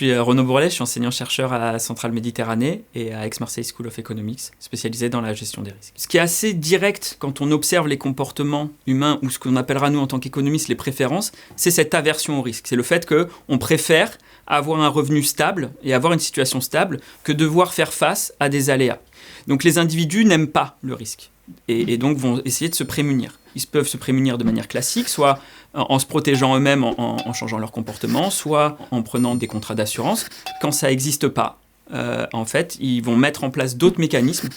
suis Renaud Bourlet, je suis enseignant-chercheur à Centrale Méditerranée et à Aix-Marseille School of Economics, spécialisé dans la gestion des risques. Ce qui est assez direct quand on observe les comportements humains ou ce qu'on appellera nous en tant qu'économistes les préférences, c'est cette aversion au risque. C'est le fait qu'on préfère avoir un revenu stable et avoir une situation stable que devoir faire face à des aléas. Donc les individus n'aiment pas le risque et donc vont essayer de se prémunir. Ils peuvent se prémunir de manière classique, soit en se protégeant eux-mêmes, en changeant leur comportement, soit en prenant des contrats d'assurance. Quand ça n'existe pas, en fait, ils vont mettre en place d'autres mécanismes,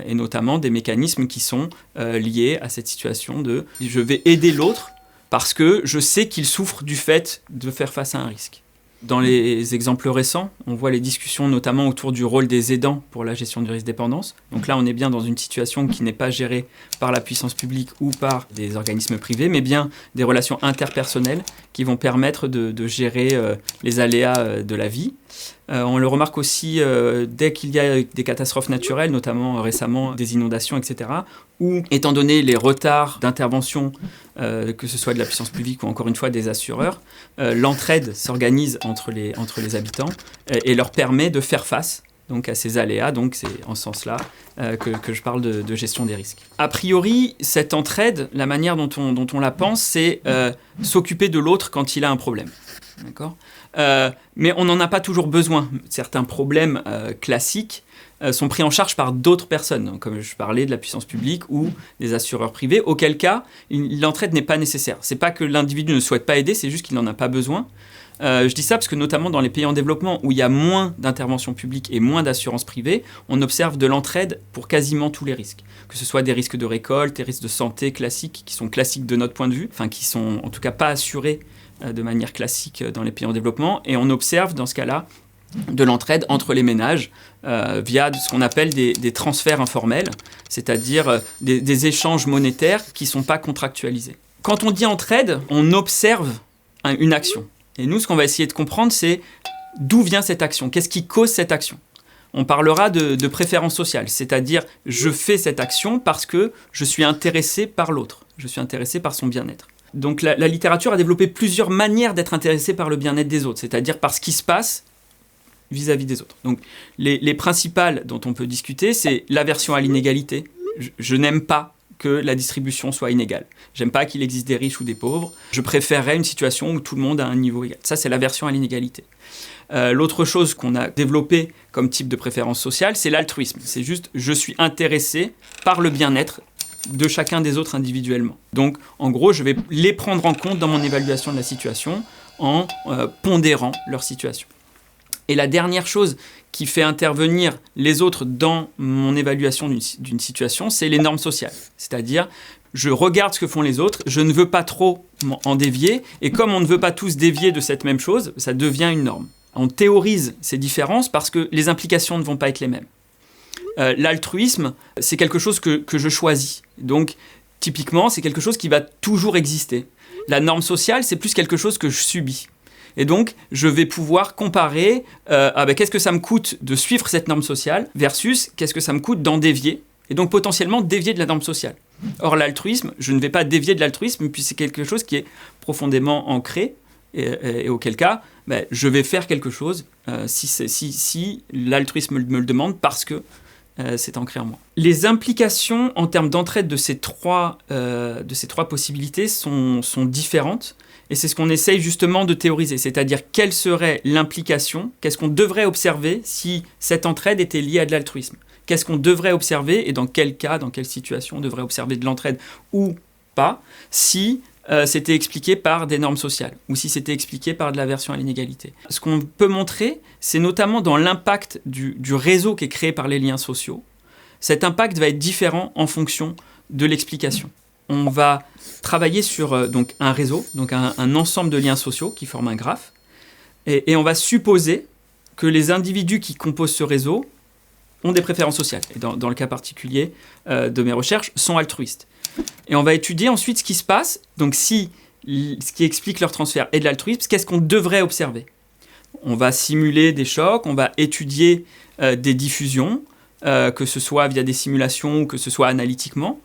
et notamment des mécanismes qui sont liés à cette situation de « je vais aider l'autre parce que je sais qu'il souffre du fait de faire face à un risque ». Dans les exemples récents, on voit les discussions notamment autour du rôle des aidants pour la gestion du risque dépendance. Donc là, on est bien dans une situation qui n'est pas gérée par la puissance publique ou par des organismes privés, mais bien des relations interpersonnelles qui vont permettre de gérer les aléas de la vie. On le remarque aussi dès qu'il y a des catastrophes naturelles, notamment récemment des inondations, etc., où, étant donné les retards d'intervention, que ce soit de la puissance publique ou encore une fois des assureurs, l'entraide s'organise entre les habitants et leur permet de faire face donc, à ces aléas. Donc c'est en ce sens-là que je parle de gestion des risques. A priori, cette entraide, la manière dont on la pense, c'est s'occuper de l'autre quand il a un problème. D'accord ? Mais on n'en a pas toujours besoin. Certains problèmes classiques sont pris en charge par d'autres personnes, comme je parlais de la puissance publique ou des assureurs privés, auquel cas l'entraide n'est pas nécessaire. C'est pas que l'individu ne souhaite pas aider, c'est juste qu'il n'en a pas besoin. Je dis ça parce que notamment dans les pays en développement où il y a moins d'intervention publique et moins d'assurance privée, on observe de l'entraide pour quasiment tous les risques. Que ce soit des risques de récolte, des risques de santé classiques, qui sont classiques de notre point de vue, enfin qui sont en tout cas pas assurés de manière classique dans les pays en développement. Et on observe dans ce cas-là de l'entraide entre les ménages via ce qu'on appelle des transferts informels, c'est-à-dire des échanges monétaires qui ne sont pas contractualisés. Quand on dit entraide, on observe une action. Et nous, ce qu'on va essayer de comprendre, c'est d'où vient cette action, qu'est-ce qui cause cette action. On parlera de préférence sociale, c'est-à-dire je fais cette action parce que je suis intéressé par l'autre, je suis intéressé par son bien-être. Donc la littérature a développé plusieurs manières d'être intéressée par le bien-être des autres, c'est-à-dire par ce qui se passe vis-à-vis des autres. Donc les principales dont on peut discuter, c'est l'aversion à l'inégalité. Je n'aime pas que la distribution soit inégale. J'aime pas qu'il existe des riches ou des pauvres. Je préférerais une situation où tout le monde a un niveau égal. Ça, c'est l'aversion à l'inégalité. L'autre chose qu'on a développée comme type de préférence sociale, c'est l'altruisme. C'est juste, je suis intéressé par le bien-être de chacun des autres individuellement. Donc, en gros, je vais les prendre en compte dans mon évaluation de la situation en pondérant leur situation. Et la dernière chose qui fait intervenir les autres dans mon évaluation d'une situation, c'est les normes sociales. C'est-à-dire, je regarde ce que font les autres, je ne veux pas trop en dévier, et comme on ne veut pas tous dévier de cette même chose, ça devient une norme. On théorise ces différences parce que les implications ne vont pas être les mêmes. L'altruisme, c'est quelque chose que je choisis. Donc, typiquement, c'est quelque chose qui va toujours exister. La norme sociale, c'est plus quelque chose que je subis. Et donc, je vais pouvoir comparer qu'est-ce que ça me coûte de suivre cette norme sociale versus qu'est-ce que ça me coûte d'en dévier, et donc potentiellement dévier de la norme sociale. Or, l'altruisme, je ne vais pas dévier de l'altruisme, puis c'est quelque chose qui est profondément ancré, et auquel cas, je vais faire quelque chose si l'altruisme me le demande, parce que c'est ancré en moi. Les implications en termes d'entraide de ces trois possibilités sont différentes. Et c'est ce qu'on essaye justement de théoriser, c'est-à-dire quelle serait l'implication, qu'est-ce qu'on devrait observer si cette entraide était liée à de l'altruisme. Qu'est-ce qu'on devrait observer et dans quel cas, dans quelle situation on devrait observer de l'entraide ou pas, si c'était expliqué par des normes sociales ou si c'était expliqué par de l'aversion à l'inégalité. Ce qu'on peut montrer, c'est notamment dans l'impact du réseau qui est créé par les liens sociaux. Cet impact va être différent en fonction de l'explication. On va travailler sur donc un réseau, donc un ensemble de liens sociaux qui forment un graphe, et on va supposer que les individus qui composent ce réseau ont des préférences sociales, et dans le cas particulier de mes recherches, sont altruistes. Et on va étudier ensuite ce qui se passe, donc si ce qui explique leur transfert est de l'altruisme, qu'est-ce qu'on devrait observer. On va simuler des chocs, on va étudier des diffusions, que ce soit via des simulations ou que ce soit analytiquement.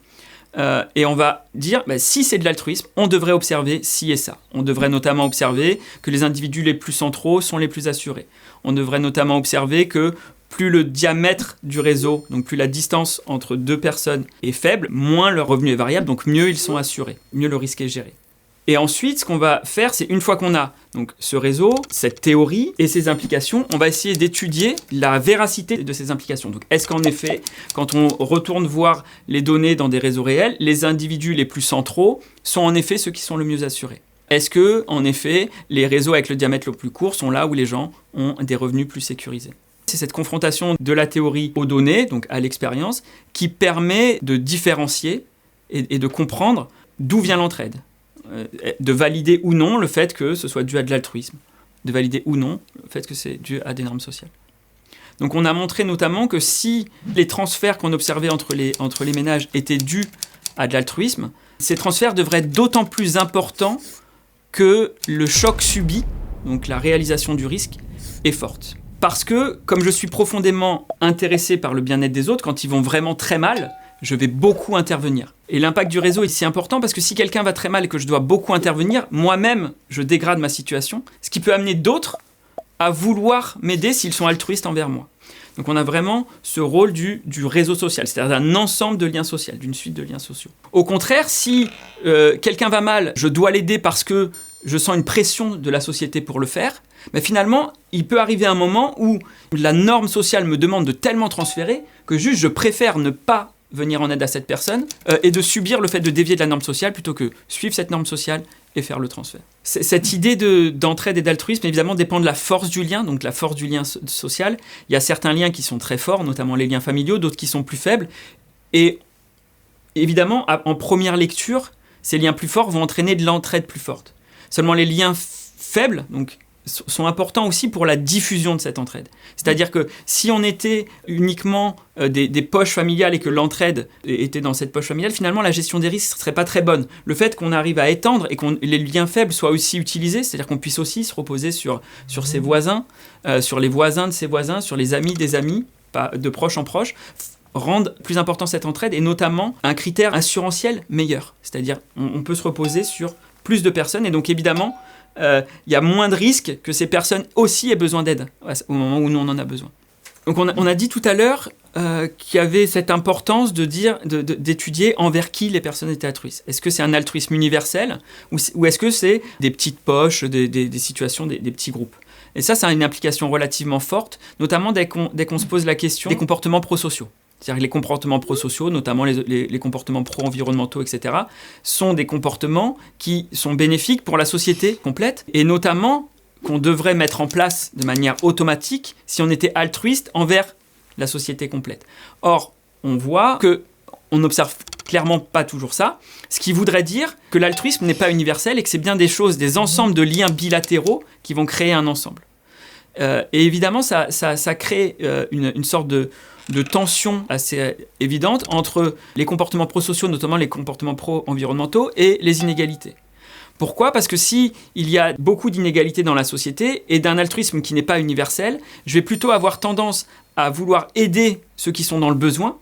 Et on va dire, si c'est de l'altruisme, on devrait observer ci et ça. On devrait notamment observer que les individus les plus centraux sont les plus assurés. On devrait notamment observer que plus le diamètre du réseau, donc plus la distance entre deux personnes est faible, moins leur revenu est variable, donc mieux ils sont assurés, mieux le risque est géré. Et ensuite, ce qu'on va faire, c'est une fois qu'on a donc, ce réseau, cette théorie et ses implications, on va essayer d'étudier la véracité de ces implications. Donc, est-ce qu'en effet, quand on retourne voir les données dans des réseaux réels, les individus les plus centraux sont en effet ceux qui sont le mieux assurés ? Est-ce que, en effet, les réseaux avec le diamètre le plus court sont là où les gens ont des revenus plus sécurisés ? C'est cette confrontation de la théorie aux données, donc à l'expérience, qui permet de différencier et de comprendre d'où vient l'entraide. De valider ou non le fait que ce soit dû à de l'altruisme, de valider ou non le fait que c'est dû à des normes sociales. Donc on a montré notamment que si les transferts qu'on observait entre les ménages étaient dus à de l'altruisme, ces transferts devraient être d'autant plus importants que le choc subi, donc la réalisation du risque, est forte. Parce que, comme je suis profondément intéressé par le bien-être des autres, quand ils vont vraiment très mal, je vais beaucoup intervenir. Et l'impact du réseau est si important parce que si quelqu'un va très mal et que je dois beaucoup intervenir, moi-même, je dégrade ma situation, ce qui peut amener d'autres à vouloir m'aider s'ils sont altruistes envers moi. Donc on a vraiment ce rôle du réseau social, c'est-à-dire d'un ensemble de liens sociaux, d'une suite de liens sociaux. Au contraire, si quelqu'un va mal, je dois l'aider parce que je sens une pression de la société pour le faire, mais finalement, il peut arriver un moment où la norme sociale me demande de tellement transférer que juste je préfère ne pas venir en aide à cette personne et de subir le fait de dévier de la norme sociale plutôt que suivre cette norme sociale et faire le transfert. Cette idée d'entraide et d'altruisme, évidemment, dépend de la force du lien, donc la force du lien social. Il y a certains liens qui sont très forts, notamment les liens familiaux, d'autres qui sont plus faibles. Et évidemment, en première lecture, ces liens plus forts vont entraîner de l'entraide plus forte. Seulement les liens faibles, donc, sont importants aussi pour la diffusion de cette entraide. C'est-à-dire que si on était uniquement des poches familiales et que l'entraide était dans cette poche familiale, finalement la gestion des risques ne serait pas très bonne. Le fait qu'on arrive à étendre et que les liens faibles soient aussi utilisés, c'est-à-dire qu'on puisse aussi se reposer sur ses voisins, sur les voisins de ses voisins, sur les amis des amis, pas de proche en proche, rendent plus important cette entraide et notamment un critère assurantiel meilleur. C'est-à-dire on peut se reposer sur plus de personnes et donc évidemment il y a moins de risques que ces personnes aussi aient besoin d'aide au moment où nous on en a besoin. Donc on a dit tout à l'heure qu'il y avait cette importance d'étudier envers qui les personnes étaient altruistes. Est-ce que c'est un altruisme universel ou est-ce que c'est des petites poches, des situations, des petits groupes ? Et ça a une implication relativement forte, notamment dès qu'on se pose la question des comportements prosociaux. C'est-à-dire que les comportements prosociaux, notamment les comportements pro-environnementaux, etc., sont des comportements qui sont bénéfiques pour la société complète, et notamment qu'on devrait mettre en place de manière automatique si on était altruiste envers la société complète. Or, on voit qu'on n'observe clairement pas toujours ça, ce qui voudrait dire que l'altruisme n'est pas universel et que c'est bien des choses, des ensembles de liens bilatéraux qui vont créer un ensemble. Et évidemment, ça crée une sorte de tension assez évidente entre les comportements prosociaux, notamment les comportements pro-environnementaux, et les inégalités. Pourquoi ? Parce que s'il y a beaucoup d'inégalités dans la société et d'un altruisme qui n'est pas universel, je vais plutôt avoir tendance à vouloir aider ceux qui sont dans le besoin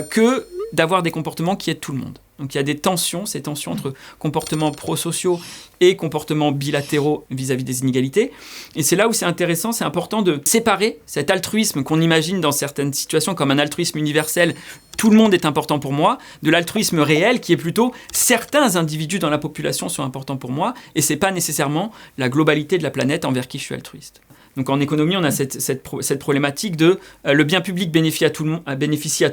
que d'avoir des comportements qui aident tout le monde. Donc il y a ces tensions entre comportements prosociaux et comportements bilatéraux vis-à-vis des inégalités. Et c'est là où c'est intéressant, c'est important de séparer cet altruisme qu'on imagine dans certaines situations comme un altruisme universel, tout le monde est important pour moi, de l'altruisme réel qui est plutôt certains individus dans la population sont importants pour moi et c'est pas nécessairement la globalité de la planète envers qui je suis altruiste. Donc en économie, on a cette problématique de le bien public bénéficie à tout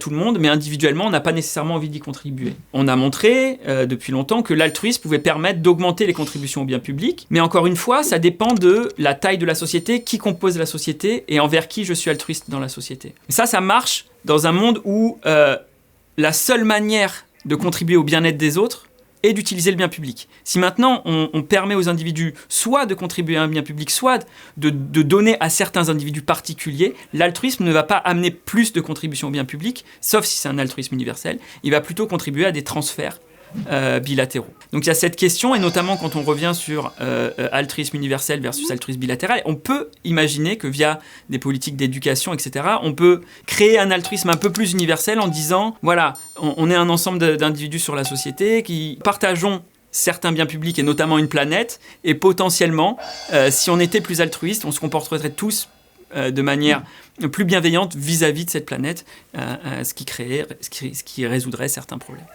le monde, mais individuellement, on n'a pas nécessairement envie d'y contribuer. On a montré depuis longtemps que l'altruisme pouvait permettre d'augmenter les contributions au bien public, mais encore une fois, ça dépend de la taille de la société, qui compose la société et envers qui je suis altruiste dans la société. Et ça marche dans un monde où la seule manière de contribuer au bien-être des autres, et d'utiliser le bien public. Si maintenant on permet aux individus soit de contribuer à un bien public, soit de donner à certains individus particuliers, l'altruisme ne va pas amener plus de contributions au bien public, sauf si c'est un altruisme universel, il va plutôt contribuer à des transferts bilatéraux. Donc il y a cette question, et notamment quand on revient sur altruisme universel versus altruisme bilatéral, on peut imaginer que via des politiques d'éducation, etc., on peut créer un altruisme un peu plus universel en disant, voilà, on est un ensemble d'individus sur la société qui partageons certains biens publics et notamment une planète, et potentiellement, si on était plus altruiste, on se comporterait tous de manière plus bienveillante vis-à-vis de cette planète, ce qui résoudrait certains problèmes.